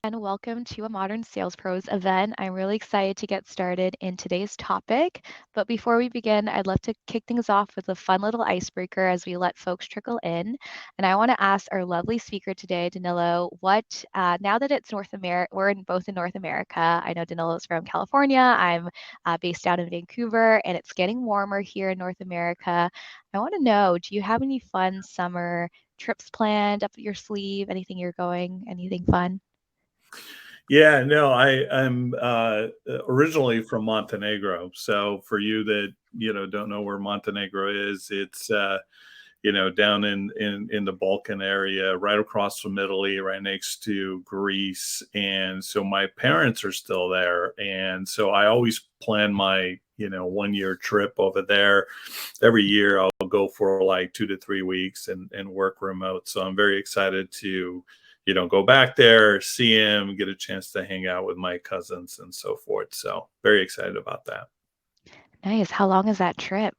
and welcome to a Modern Sales Pros event. I'm really excited to get started in today's topic. But before we begin, I'd love to kick things off with a fun little icebreaker as we let folks trickle in. And I want to ask our lovely speaker today, Danilo, now that it's North America, both in North America. I know Danilo's from California. I'm based out in Vancouver, and it's getting warmer here in North America. I want to know, do you have any fun summer trips planned up your sleeve? Anything fun? Yeah, no, I'm originally from Montenegro. So for you that don't know where Montenegro is, it's down in the Balkan area, right across from Italy, right next to Greece. And so my parents are still there, and so I always plan my 1 year trip over there. Every year I'll go for like 2 to 3 weeks and work remote. So I'm very excited to go back there, see him, get a chance to hang out with my cousins and so forth. So very excited about that. Nice. How long is that trip?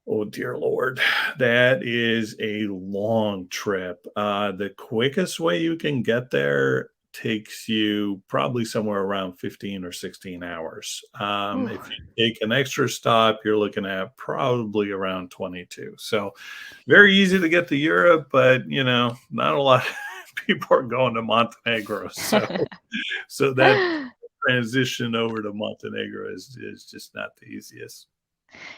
Oh dear Lord, that is a long trip. The quickest way you can get there takes you probably somewhere around 15 or 16 hours. Ooh. If you take an extra stop, you're looking at probably around 22. So very easy to get to Europe, but not a lot of people are going to Montenegro. So that transition over to Montenegro is just not the easiest.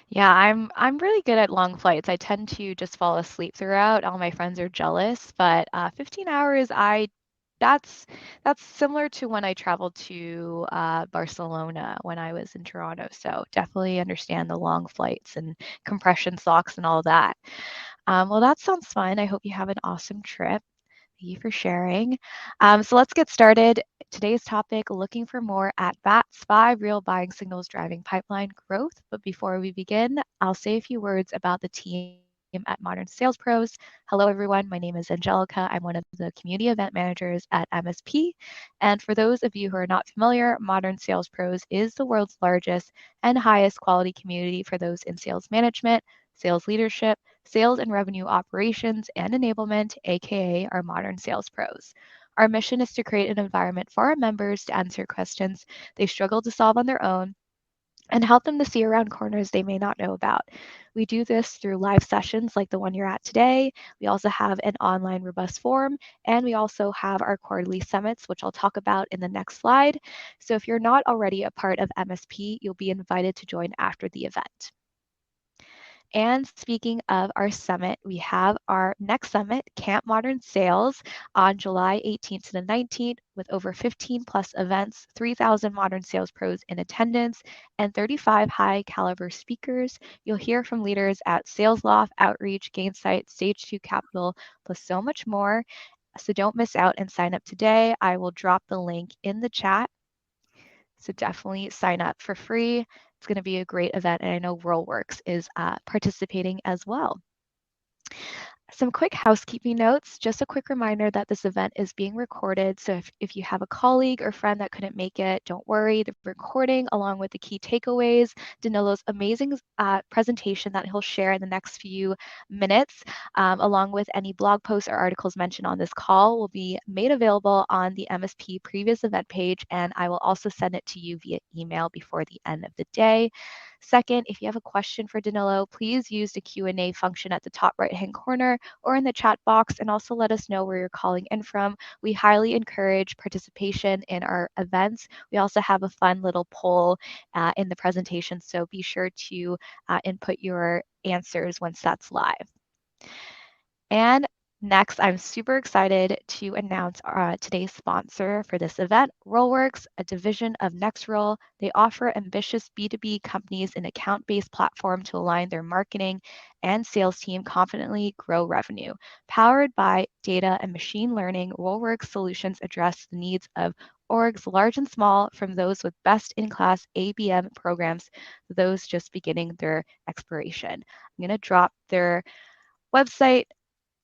Yeah, I'm really good at long flights. I tend to just fall asleep throughout. All my friends are jealous, but 15 hours, I that's that's similar to when I traveled to Barcelona when I was in Toronto. So definitely understand the long flights and compression socks and all that. Well, that sounds fun. I hope you have an awesome trip. Thank you for sharing. So let's get started. Today's topic, looking for more at bats, 5 real buying signals driving pipeline growth. But before we begin, I'll say a few words about the team at Modern Sales Pros. Hello, everyone. My name is Angelica. I'm one of the community event managers at MSP. And for those of you who are not familiar, Modern Sales Pros is the world's largest and highest quality community for those in sales management, sales leadership, sales and revenue operations, and enablement, aka our modern sales pros. Our mission is to create an environment for our members to answer questions they struggle to solve on their own and help them to see around corners they may not know about. We do this through live sessions like the one you're at today. We also have an online robust forum, and we also have our quarterly summits, which I'll talk about in the next slide. So if you're not already a part of MSP, you'll be invited to join after the event. And speaking of our summit, we have our next summit, Camp Modern Sales, on July 18th to the 19th, with over 15 plus events, 3,000 modern sales pros in attendance, and 35 high caliber speakers. You'll hear from leaders at SalesLoft, Outreach, Gainsight, Stage 2 Capital, plus so much more. So don't miss out and sign up today. I will drop the link in the chat. So definitely sign up for free. It's going to be a great event, and I know RollWorks is participating as well. Some quick housekeeping notes. Just a quick reminder that this event is being recorded. So if you have a colleague or friend that couldn't make it, don't worry. The recording, along with the key takeaways, Danilo's amazing presentation that he'll share in the next few minutes, along with any blog posts or articles mentioned on this call, will be made available on the MSP previous event page, and I will also send it to you via email before the end of the day. Second, if you have a question for Danilo, please use the Q&A function at the top right-hand corner or in the chat box, and also let us know where you're calling in from. We highly encourage participation in our events. We also have a fun little poll in the presentation, so be sure to input your answers once that's live. And next, I'm super excited to announce today's sponsor for this event, RollWorks, a division of NextRoll. They offer ambitious B2B companies an account-based platform to align their marketing and sales team confidently grow revenue. Powered by data and machine learning, RollWorks solutions address the needs of orgs large and small, from those with best-in-class ABM programs to those just beginning their exploration. I'm going to drop their website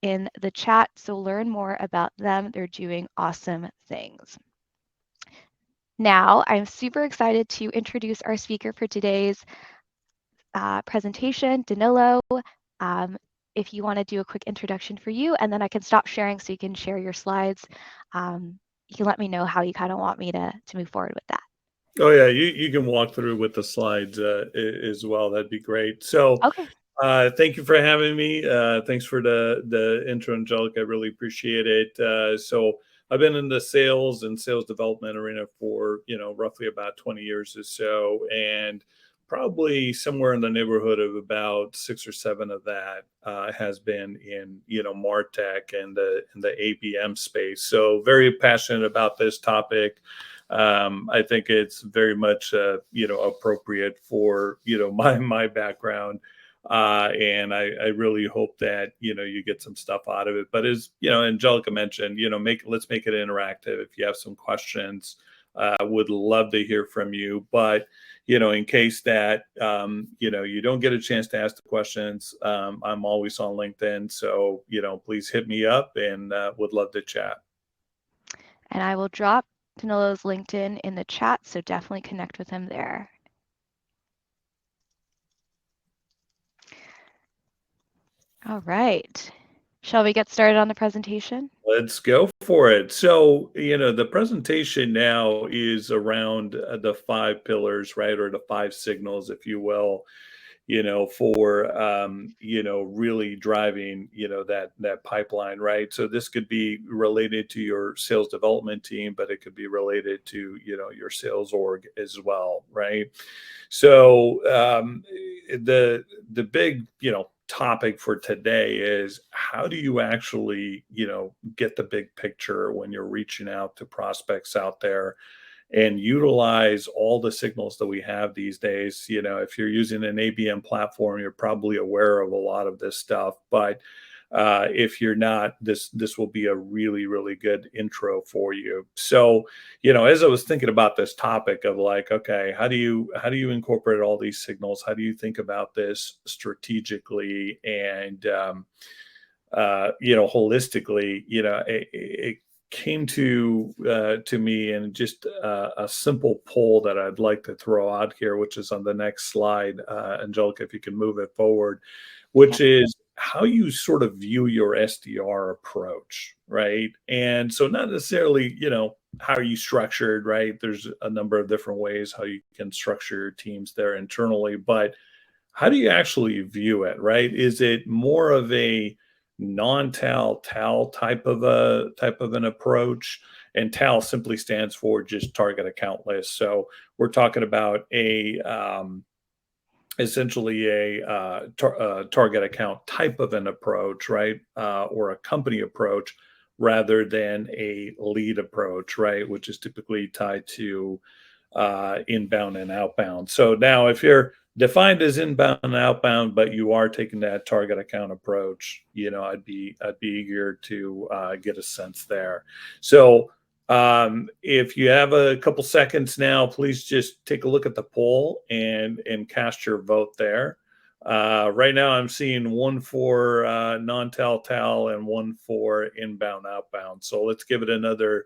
in the chat, so learn more about them. They're doing awesome things. Now, I'm super excited to introduce our speaker for today's presentation, Danilo. If you want to do a quick introduction for you, and then I can stop sharing so you can share your slides. you can let me know how you kind of want me to move forward with that. Oh yeah, you can walk through with the slides as well. That'd be great. So, Okay. thank you for having me. Thanks for the intro, Angelica. I really appreciate it. So, I've been in the sales and sales development arena for roughly about 20 years or so, and probably somewhere in the neighborhood of about 6 or 7 of that has been in Martech and the ABM space. So, very passionate about this topic. I think it's very much appropriate for my background, and I really hope that you get some stuff out of it. But as Angelica mentioned, let's make it interactive. If you have some questions, would love to hear from you. But in case that you don't get a chance to ask the questions, I'm always on LinkedIn, so please hit me up, and would love to chat. And I will drop Danilo's LinkedIn in the chat, so definitely connect with him there. All right. Shall we get started on the presentation? Let's go for it. So, the presentation now is around the 5 pillars, right? Or the 5 signals, if you will, for, really driving, that pipeline, right? So this could be related to your sales development team, but it could be related to, your sales org as well, right? So, the big, topic for today is how do you actually, get the big picture when you're reaching out to prospects out there and utilize all the signals that we have these days. If you're using an ABM platform, you're probably aware of a lot of this stuff. But if you're not, this will be a really, really good intro for you. So, as I was thinking about this topic of like, okay, how do you incorporate all these signals? How do you think about this strategically and holistically? It came to me in just a simple poll that I'd like to throw out here, which is on the next slide, Angelica, if you can move it forward, which Yep. is how you sort of view your SDR approach, right? And so not necessarily, how are you structured, right? There's a number of different ways how you can structure your teams there internally, but how do you actually view it, right? Is it more of a non-tal tal type of an approach? And tal simply stands for just target account list. So we're talking about a essentially a target account type of an approach, right? Or a company approach rather than a lead approach, right? Which is typically tied to inbound and outbound. So now, if you're defined as inbound and outbound, but you are taking that target account approach, I'd be eager to get a sense there. So if you have a couple seconds now, please just take a look at the poll and cast your vote there. Right now, I'm seeing one for non-tal tal and one for inbound outbound. So let's give it another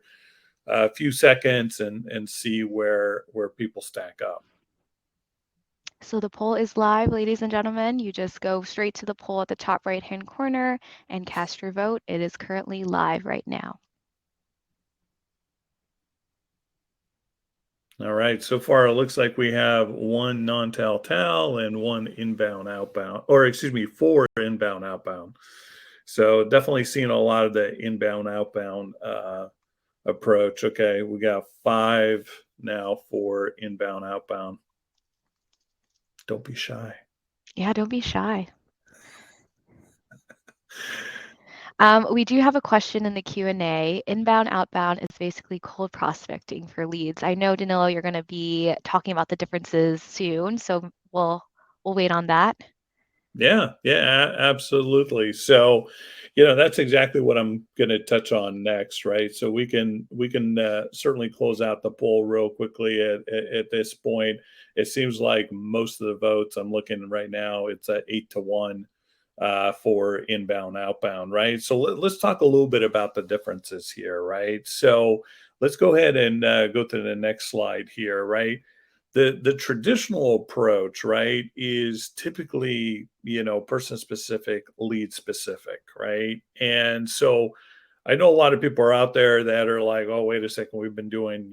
few seconds and see where people stack up. So the poll is live, ladies and gentlemen. You just go straight to the poll at the top right-hand corner and cast your vote. It is currently live right now. All right. So far, it looks like we have one non-tal tal and one inbound outbound, or excuse me, 4 inbound outbound. So definitely seeing a lot of the inbound outbound approach. Okay, we got 5 now for inbound outbound. Don't be shy. Yeah, don't be shy. We do have a question in the Q&A. Inbound, outbound is basically cold prospecting for leads. I know, Danilo, you're going to be talking about the differences soon, so we'll wait on that. Yeah, absolutely. So, that's exactly what I'm going to touch on next, right? So we can certainly close out the poll real quickly at this point. It seems like most of the votes I'm looking right now, it's at 8-1 for inbound, outbound, right? So let's talk a little bit about the differences here, right? So let's go ahead and go to the next slide here, right? The traditional approach, right, is typically person specific, lead specific, right? And so I know a lot of people are out there that are like, oh, wait a second, we've been doing,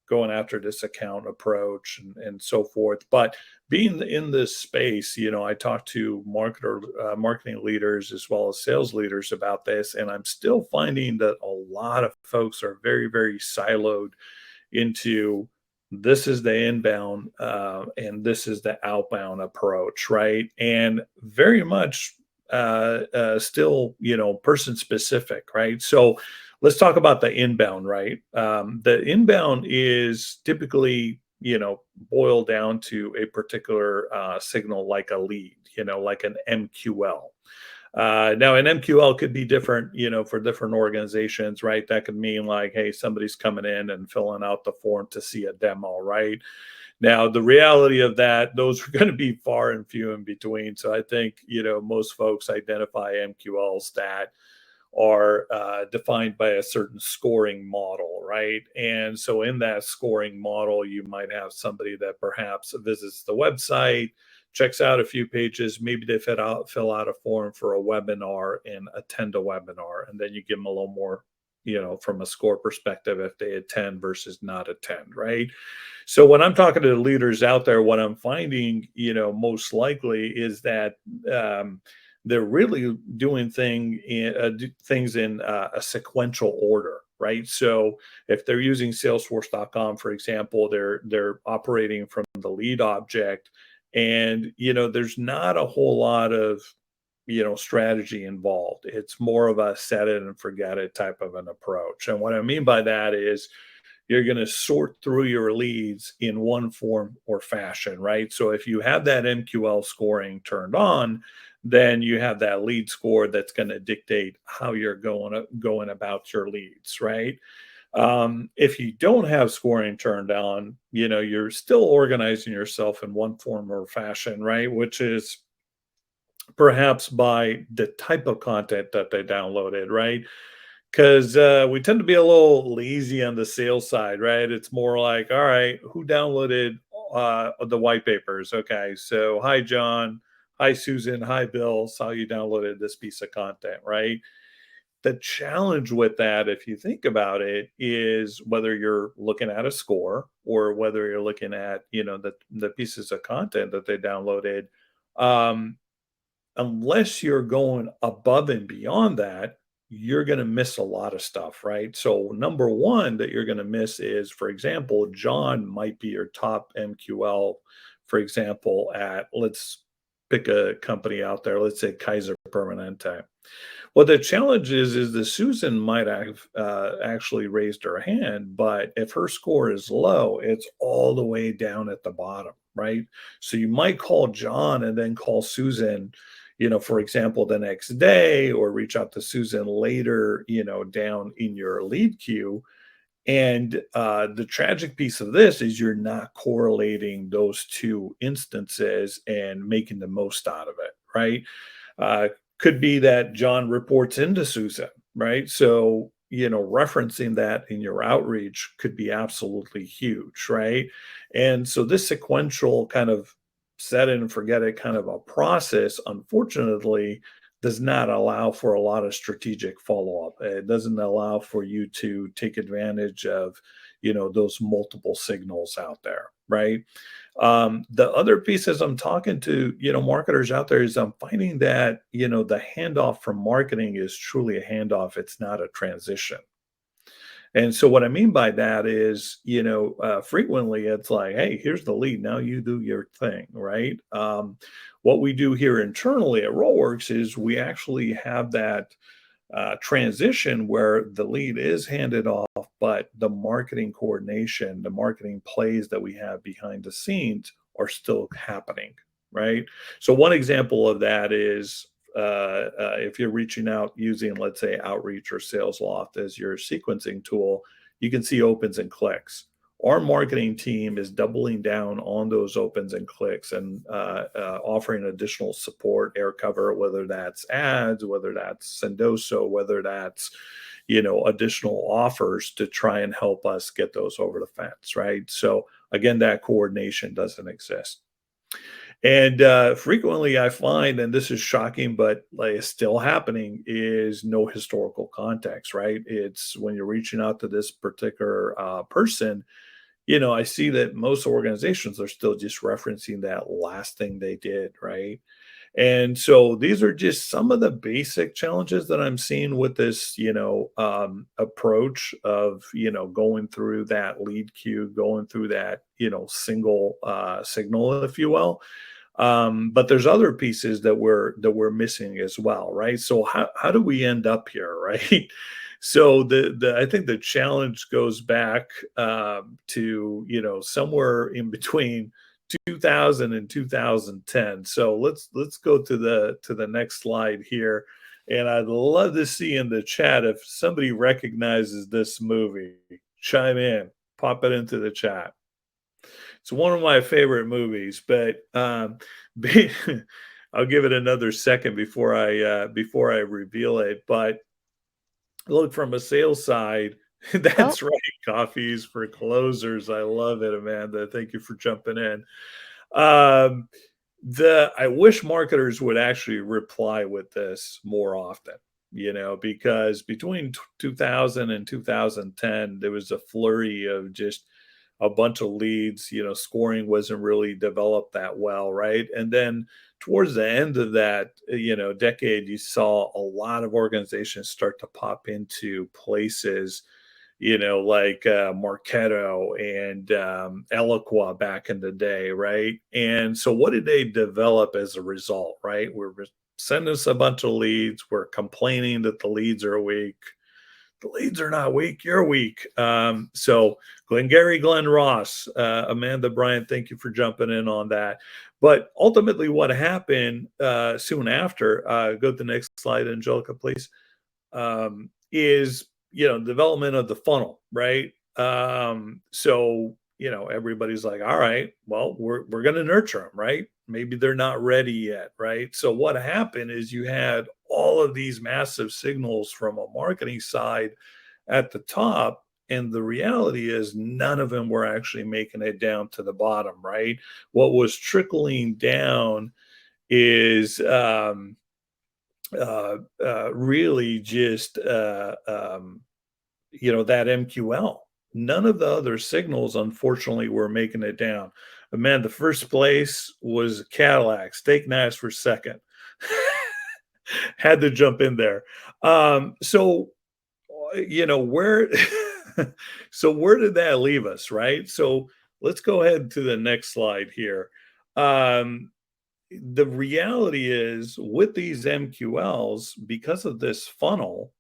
going after this account approach and so forth. But being in this space, I talk to marketing leaders as well as sales leaders about this, and I'm still finding that a lot of folks are very, very siloed into this is the inbound and this is the outbound approach, right? And very much still, person specific, right? So let's talk about the inbound, right? The inbound is typically, boiled down to a particular signal like a lead, like an MQL. Now, an MQL could be different, for different organizations, right? That could mean like, hey, somebody's coming in and filling out the form to see a demo, right? Now, the reality of that, those are going to be far and few in between. So I think, most folks identify MQLs that are defined by a certain scoring model, right? And so in that scoring model, you might have somebody that perhaps visits the website, checks out a few pages, maybe they fill out a form for a webinar and attend a webinar, and then you give them a little more, from a score perspective if they attend versus not attend, right? So when I'm talking to the leaders out there, what I'm finding, most likely is that they're really doing things in a sequential order, right? So if they're using Salesforce.com, for example, they're operating from the lead object, and there's not a whole lot of strategy involved. It's more of a set it and forget it type of an approach. And what I mean by that is you're going to sort through your leads in one form or fashion, right? So if you have that MQL scoring turned on, then you have that lead score that's going to dictate how you're going about your leads, right? If you don't have scoring turned on, you're still organizing yourself in one form or fashion, right? Which is perhaps by the type of content that they downloaded, right? Because we tend to be a little lazy on the sales side, right? It's more like, all right, who downloaded the white papers? Okay, so hi, John. Hi, Susan. Hi, Bill. Saw you downloaded this piece of content, right? The challenge with that, if you think about it, is whether you're looking at a score or whether you're looking at, the pieces of content that they downloaded. Um, Unless you're going above and beyond that, you're going to miss a lot of stuff, right? So, number one that you're going to miss is, for example, John might be your top MQL, for example, at let's pick a company out there, let's say Kaiser Permanente. Well, the challenge is that Susan might have actually raised her hand, but if her score is low, it's all the way down at the bottom, right? So you might call John and then call Susan, for example, the next day, or reach out to Susan later, down in your lead queue. And the tragic piece of this is you're not correlating those two instances and making the most out of it, right? Uh, could be that John reports into Susan, right? So, referencing that in your outreach could be absolutely huge, right? And so, this sequential kind of set it and forget it kind of a process, unfortunately, does not allow for a lot of strategic follow up. It doesn't allow for you to take advantage of, those multiple signals out there, right? The other pieces I'm talking to, marketers out there is I'm finding that, the handoff from marketing is truly a handoff. It's not a transition. And so what I mean by that is, frequently it's like, hey, here's the lead. Now you do your thing, right? What we do here internally at RollWorks is we actually have that transition where the lead is handed off, but the marketing coordination, the marketing plays that we have behind the scenes are still happening, right? So, one example of that is if you're reaching out using, let's say, Outreach or SalesLoft as your sequencing tool, you can see opens and clicks. Our marketing team is doubling down on those opens and clicks and offering additional support, air cover, whether that's ads, whether that's Sendoso, whether that's additional offers to try and help us get those over the fence, right? So again, that coordination doesn't exist. And frequently I find, and this is shocking, but like it's still happening, is no historical context, right? It's when you're reaching out to this particular person, I see that most organizations are still just referencing that last thing they did, right? And so these are just some of the basic challenges that I'm seeing with this, approach of, going through that lead queue, going through that, single signal, if you will. But there's other pieces that we're missing as well, right? So how do we end up here, right? So the I think the challenge goes back to somewhere in between 2000 and 2010. So let's go to the next slide here, and I'd love to see in the chat if somebody recognizes this movie. Chime in, pop it into the chat. It's one of my favorite movies, but be- I'll give it another second before I reveal it. But look, from a sales side, Oh, that's right. Coffees for closers. I love it, Amanda. Thank you for jumping in. Um, the I wish marketers would actually reply with this more often, because between 2000 and 2010, there was a flurry of just a bunch of leads. Scoring wasn't really developed that well, right? And then towards the end of that, decade, you saw a lot of organizations start to pop into places like Marketo and Eloqua back in the day, right? And so, what did they develop as a result, right? Sending us a bunch of leads. We're complaining that the leads are weak. The leads are not weak. You're weak. So, Glengarry Glen Ross, Amanda Bryant, thank you for jumping in on that. But ultimately, what happened soon after, go to the next slide, Angelica, please, is development of the funnel, right? So everybody's like, all right, well, we're going to nurture them, right? Maybe they're not ready yet, right? So what happened is you had all of these massive signals from a marketing side at the top, and the reality is none of them were actually making it down to the bottom, right? What was trickling down is really just that MQL. None of the other signals, unfortunately, were making it down. But man, the first place was Cadillac. Steak knives for second. Had to jump in there. So where so where did that leave us, right? So let's go ahead to the next slide here. Um, the reality is with these MQLs, because of this funnel,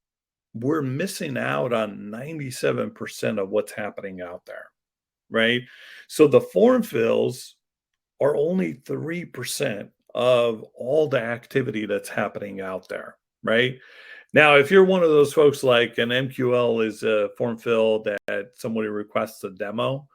we're missing out on 97% of what's happening out there, right? So the form fills are only 3% of all the activity that's happening out there, right? Now, if you're one of those folks like an MQL is a form fill that somebody requests a demo,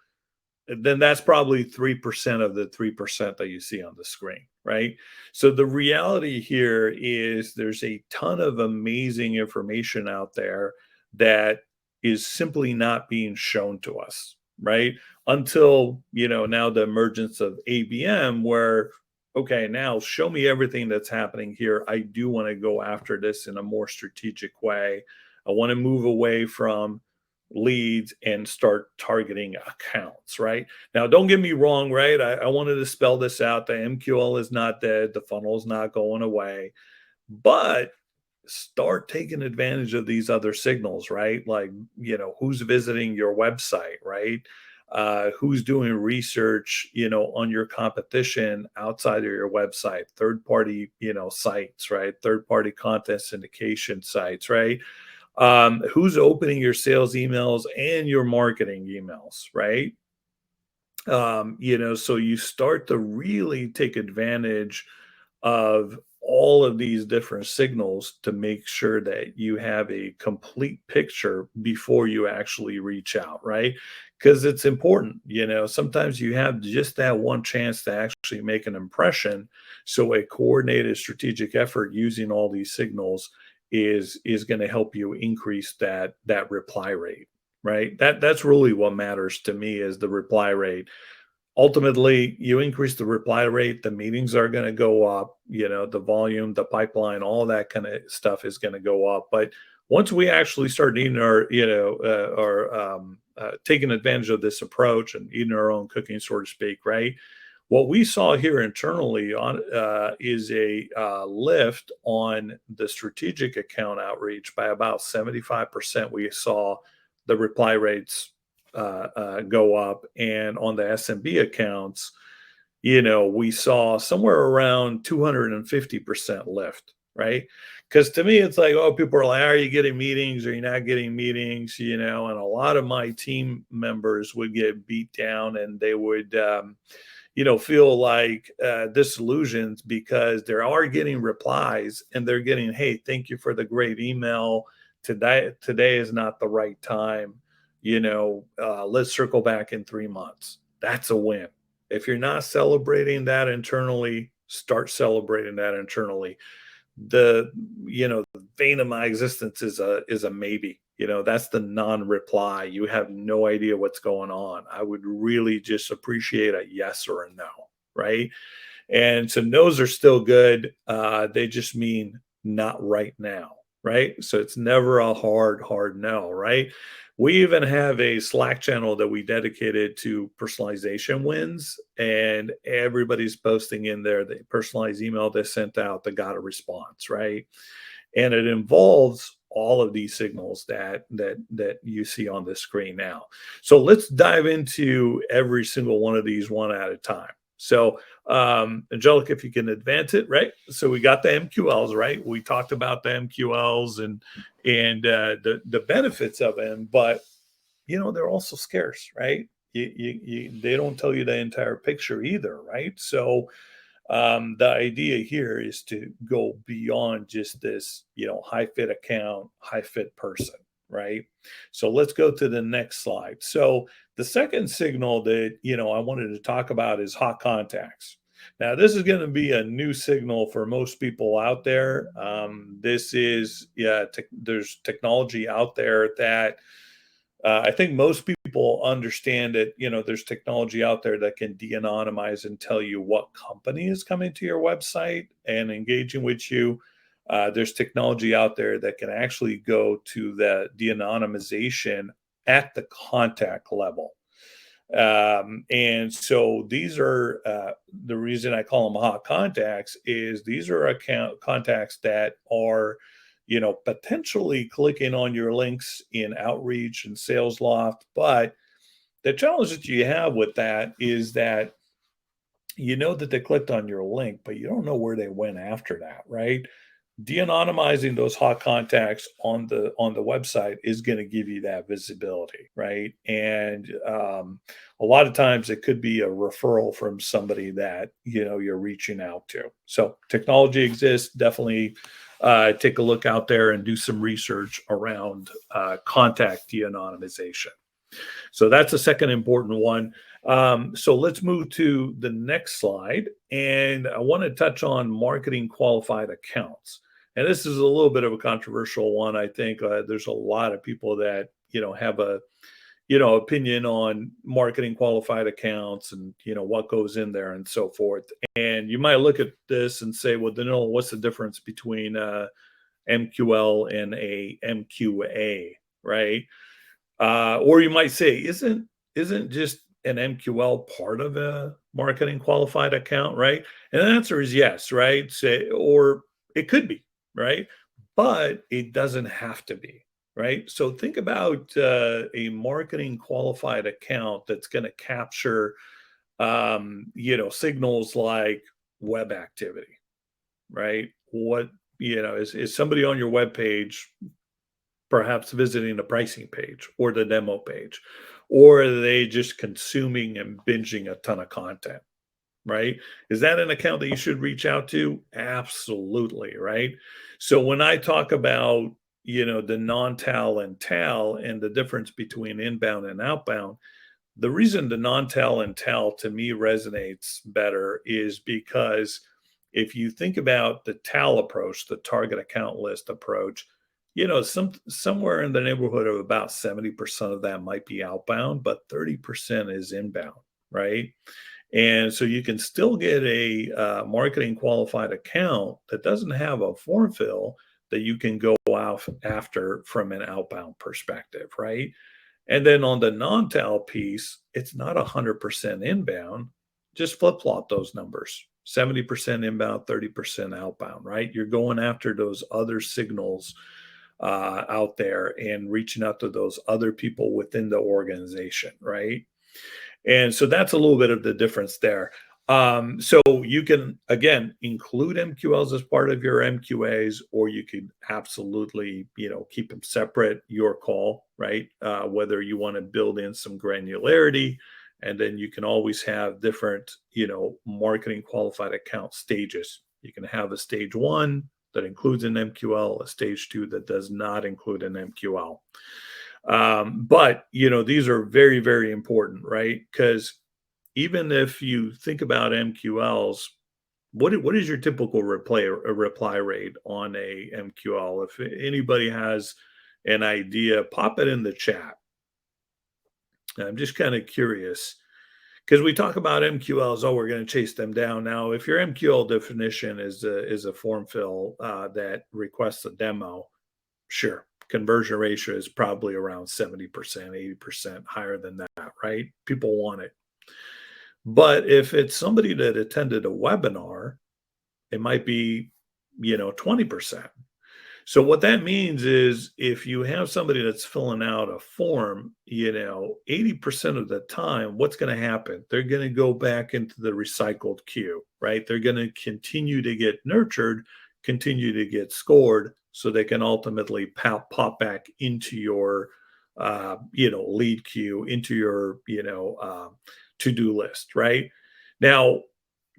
then that's probably 3% of the 3% that you see on the screen, right? So the reality here is there's a ton of amazing information out there that is simply not being shown to us, right? Until, now the emergence of ABM, where, okay, now show me everything that's happening here. I do want to go after this in a more strategic way. I want to move away from leads and start targeting accounts, right? Now, don't get me wrong, right? I wanted to spell this out. The MQL is not dead, the funnel is not going away, but start taking advantage of these other signals, right? Like, who's visiting your website, right? Who's doing research, on your competition outside of your website, third party, sites, right? Third party content syndication sites, right? Who's opening your sales emails and your marketing emails, right? So you start to really take advantage of all of these different signals to make sure that you have a complete picture before you actually reach out, right? Because it's important, sometimes you have just that one chance to actually make an impression. So a coordinated strategic effort using all these signals is going to help you increase that reply rate, right? That's really what matters to me is the reply rate. ultimately, you increase the reply rate, the meetings are going to go up, the volume, the pipeline, all that kind of stuff is going to go up. But once we actually start eating our, or taking advantage of this approach and eating our own cooking, so to speak, right? What we saw here internally on is a lift on the strategic account outreach by about 75%. We saw the reply rates go up, and on the SMB accounts, we saw somewhere around 250% lift, right? Because to me, it's like, oh, people are like, are you getting meetings? Are you not getting meetings? And a lot of my team members would get beat down, and they would, feel like disillusioned because they are getting replies and they're getting, hey, thank you for the great email. Today is not the right time. Let's circle back in 3 months. That's a win. If you're not celebrating that internally, start celebrating that internally. The the vein of my existence is a maybe. That's the non-reply. You have no idea what's going on. I would really just appreciate a yes or a no, right? And so no's are still good. They just mean not right now, right? So it's never a hard no, right? We even have a Slack channel that we dedicated to personalization wins, and everybody's posting in there the personalized email they sent out that got a response, right? And it involves all of these signals that you see on the screen now. So let's dive into every single one of these one at a time. So, Angelica, if you can advance it, right? So we got the MQLs, right? We talked about the MQLs and the benefits of them, but they're also scarce, right? They don't tell you the entire picture either, right? So the idea here is to go beyond just this, high fit account, high fit person, right? So let's go to the next slide. So the second signal that, I wanted to talk about is hot contacts. Now, this is going to be a new signal for most people out there. This is, there's technology out there that I think most people understand that, there's technology out there that can de-anonymize and tell you what company is coming to your website and engaging with you. There's technology out there that can actually go to the de-anonymization at the contact level. And so these are the reason I call them hot contacts is these are account contacts that are potentially clicking on your links in Outreach and Sales Loft. But the challenge that you have with that is that that they clicked on your link, but you don't know where they went after that, right? De-anonymizing those hot contacts on the website is going to give you that visibility, right? And a lot of times it could be a referral from somebody that you're reaching out to. So technology exists. Definitely take a look out there and do some research around contact de-anonymization. So that's a second important one. So let's move to the next slide. And I want to touch on marketing qualified accounts. And this is a little bit of a controversial one. I think there's a lot of people that, have a, opinion on marketing qualified accounts and, what goes in there and so forth. And you might look at this and say, well, Danilo, what's the difference between MQL and a MQA, right? Or you might say, isn't just an MQL part of a marketing qualified account, right? And the answer is yes, right? Say, or it could be, right? But it doesn't have to be, right? So think about a marketing qualified account that's going to capture, signals like web activity, right? What is somebody on your web page perhaps visiting the pricing page or the demo page, or are they just consuming and binging a ton of content, right? Is that an account that you should reach out to? Absolutely, right? So when I talk about, the non-tal and tal and the difference between inbound and outbound, the reason the non-tal and tal to me resonates better is because if you think about the tal approach, the target account list approach, somewhere in the neighborhood of about 70% of that might be outbound, but 30% is inbound, right? And so you can still get a marketing qualified account that doesn't have a form fill that you can go out after from an outbound perspective, right? And then on the non-TAL piece, it's not 100% inbound. Just flip-flop those numbers. 70% inbound, 30% outbound, right? You're going after those other signals out there and reaching out to those other people within the organization, right? And so that's a little bit of the difference there. So you can again include MQLs as part of your MQAs, or you could absolutely, keep them separate. Your call, right? Whether you want to build in some granularity, and then you can always have different, marketing qualified account stages. You can have a stage one that includes an MQL, a stage two that does not include an MQL. But these are very, very important, right? Because even if you think about MQLs, what is your typical reply rate on a MQL? If anybody has an idea, pop it in the chat. I'm just kind of curious because we talk about MQLs. Oh, we're going to chase them down. Now, if your MQL definition is a form fill that requests a demo, sure, conversion ratio is probably around 70%, 80% higher than that, right? People want it. But if it's somebody that attended a webinar, it might be, 20%. So what that means is if you have somebody that's filling out a form, 80% of the time, what's going to happen? They're going to go back into the recycled queue, right? They're going to continue to get nurtured, continue to get scored, so they can ultimately pop back into your, lead queue, into your, to-do list, right? Now,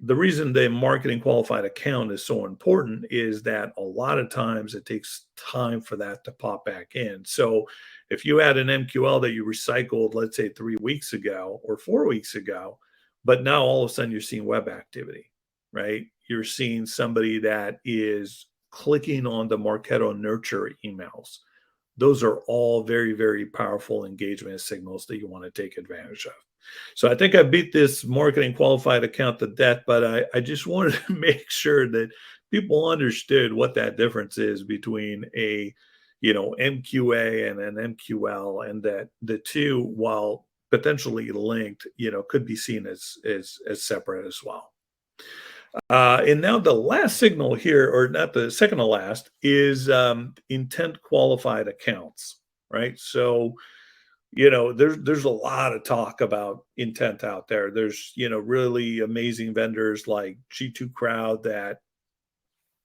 the reason the marketing qualified account is so important is that a lot of times it takes time for that to pop back in. So if you had an MQL that you recycled, let's say 3 weeks ago or 4 weeks ago, but now all of a sudden you're seeing web activity, right? You're seeing somebody that is clicking on the Marketo Nurture emails. Those are all very, very powerful engagement signals that you want to take advantage of. So I think I beat this marketing qualified account to death, but I just wanted to make sure that people understood what that difference is between a, MQA and an MQL, and that the two, while potentially linked, could be seen as separate as well. And now the last signal here, or not the second to last, is intent qualified accounts, right? So there's a lot of talk about intent out there. There's really amazing vendors like G2 Crowd that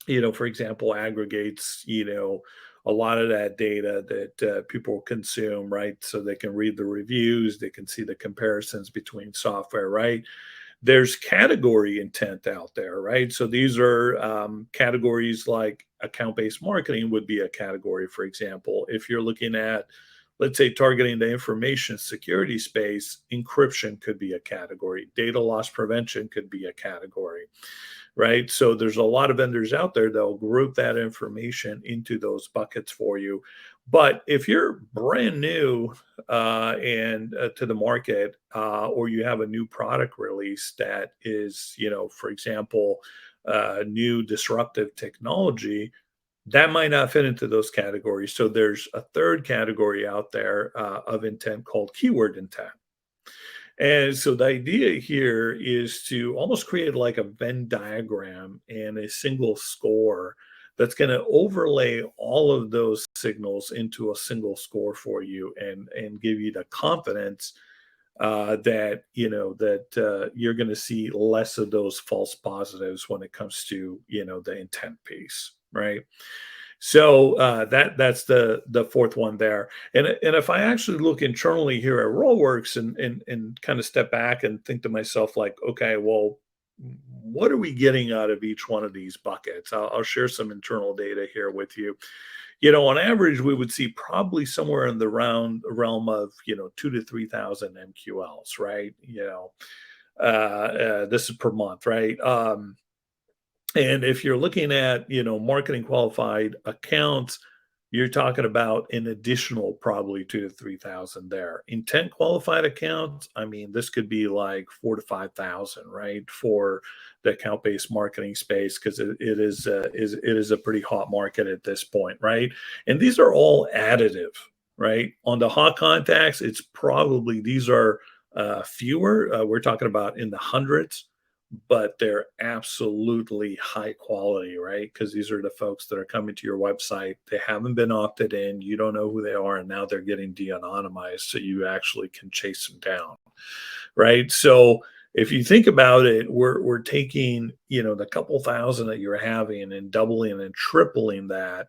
for example aggregates a lot of that data that people consume, right? So they can read the reviews, they can see the comparisons between software, right? There's category intent out there, right? So these are categories like account-based marketing would be a category, for example. If you're looking at, let's say, targeting the information security space, encryption could be a category. Data loss prevention could be a category, right? So there's a lot of vendors out there that'll group that information into those buckets for you. But if you're brand new and to the market, or you have a new product release that is, for example, new disruptive technology, that might not fit into those categories. So there's a third category out there of intent called keyword intent. And so the idea here is to almost create like a Venn diagram and a single score that's going to overlay all of those signals into a single score for you, and give you the confidence that you're going to see less of those false positives when it comes to the intent piece, right? So that's the fourth one there. And if I actually look internally here at RollWorks and kind of step back and think to myself like, okay, well, what are we getting out of each one of these buckets? I'll share some internal data here with you. On average, we would see probably somewhere in the realm of 2 to 3,000 MQLs, right? This is per month, right? And if you're looking at, marketing qualified accounts, you're talking about an additional probably 2 to 3,000 there. Intent qualified accounts, I mean, this could be like 4 to 5,000, right, for the account-based marketing space because it is a pretty hot market at this point, right? And these are all additive, right? On the hot contacts, it's probably these are fewer. We're talking about in the hundreds, but they're absolutely high quality, right? Because these are the folks that are coming to your website. They haven't been opted in. You don't know who they are, and now they're getting de-anonymized, so you actually can chase them down, right? So if you think about it, we're taking the couple thousand that you're having and doubling and tripling that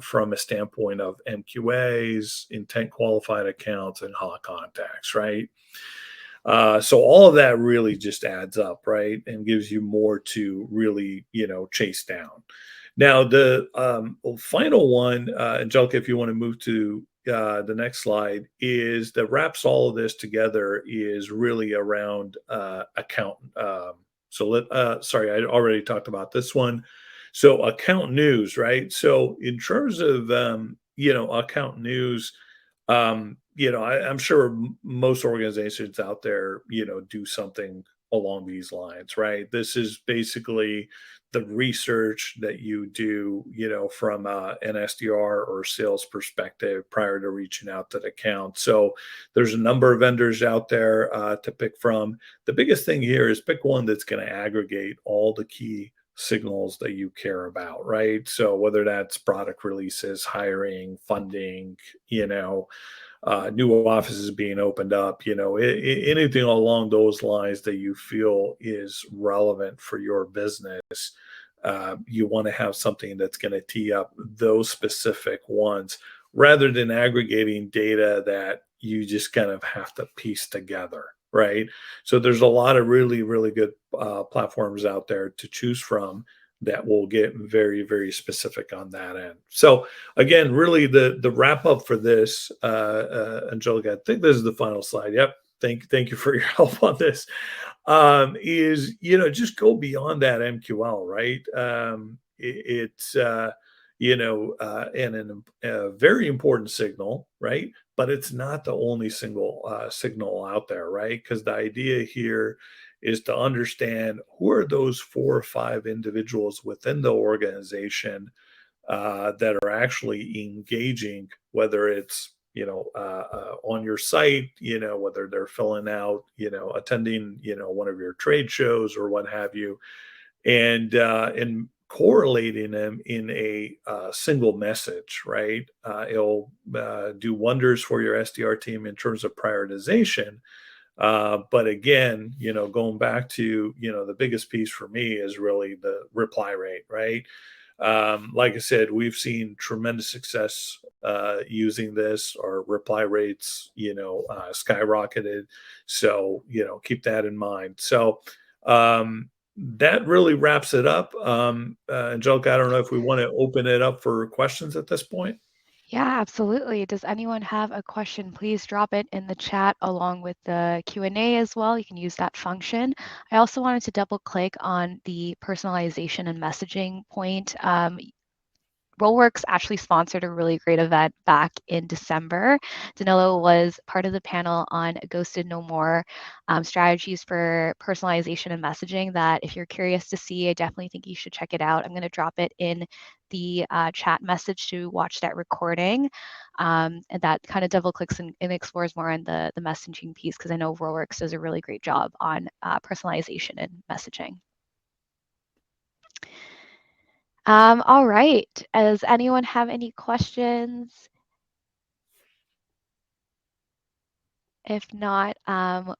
from a standpoint of MQAs, intent qualified accounts, and hot contacts, right? So all of that really just adds up, right, and gives you more to really, chase down. Now, the final one, Angelica, if you want to move to the next slide, is that wraps all of this together is really around account. Sorry, I already talked about this one. So account news, right? So in terms of account news, I'm sure most organizations out there, do something along these lines, right? This is basically the research that you do, from an SDR or sales perspective prior to reaching out to the account. So there's a number of vendors out there to pick from. The biggest thing here is pick one that's going to aggregate all the key signals that you care about, right? So whether that's product releases, hiring, funding, new offices being opened up, anything along those lines that you feel is relevant for your business. You want to have something that's going to tee up those specific ones rather than aggregating data that you just kind of have to piece together, right? So there's a lot of really, really good platforms out there to choose from that will get very, very specific on that end. So again, really the wrap up for this, Angelica, I think this is the final slide. Yep. Thank you for your help on this. Is just go beyond that MQL, right? It's and a very important signal, right? But it's not the only single signal out there, right? Because the idea here is to understand who are those 4 or 5 individuals within the organization that are actually engaging, whether it's on your site, whether they're filling out, attending, one of your trade shows or what have you, and correlating them in a single message, right? It'll do wonders for your SDR team in terms of prioritization. But again, going back to, the biggest piece for me is really the reply rate, right? Like I said, we've seen tremendous success using this. Our reply rates, skyrocketed. So, keep that in mind. So, that really wraps it up. Angelica, I don't know if we want to open it up for questions at this point. Yeah, absolutely. Does anyone have a question? Please drop it in the chat along with the Q&A as well. You can use that function. I also wanted to double click on the personalization and messaging point. RollWorks actually sponsored a really great event back in December. Danilo was part of the panel on Ghosted No More strategies for personalization and messaging that if you're curious to see, I definitely think you should check it out. I'm going to drop it in the chat message to watch that recording. And that kind of double clicks and explores more on the messaging piece because I know RollWorks does a really great job on personalization and messaging. All right. Does anyone have any questions? If not,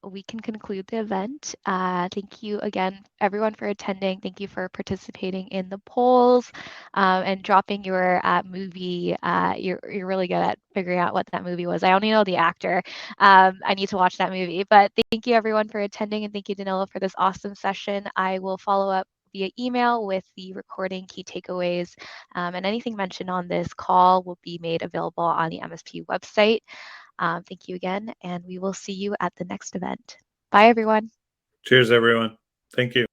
we can conclude the event. Thank you again, everyone, for attending. Thank you for participating in the polls and dropping your movie. You're really good at figuring out what that movie was. I only know the actor. I need to watch that movie. But thank you, everyone, for attending, and thank you, Danilo, for this awesome session. I will follow up via email with the recording key takeaways, and anything mentioned on this call will be made available on the MSP website. Thank you again, and we will see you at the next event. Bye, everyone. Cheers, everyone. Thank you.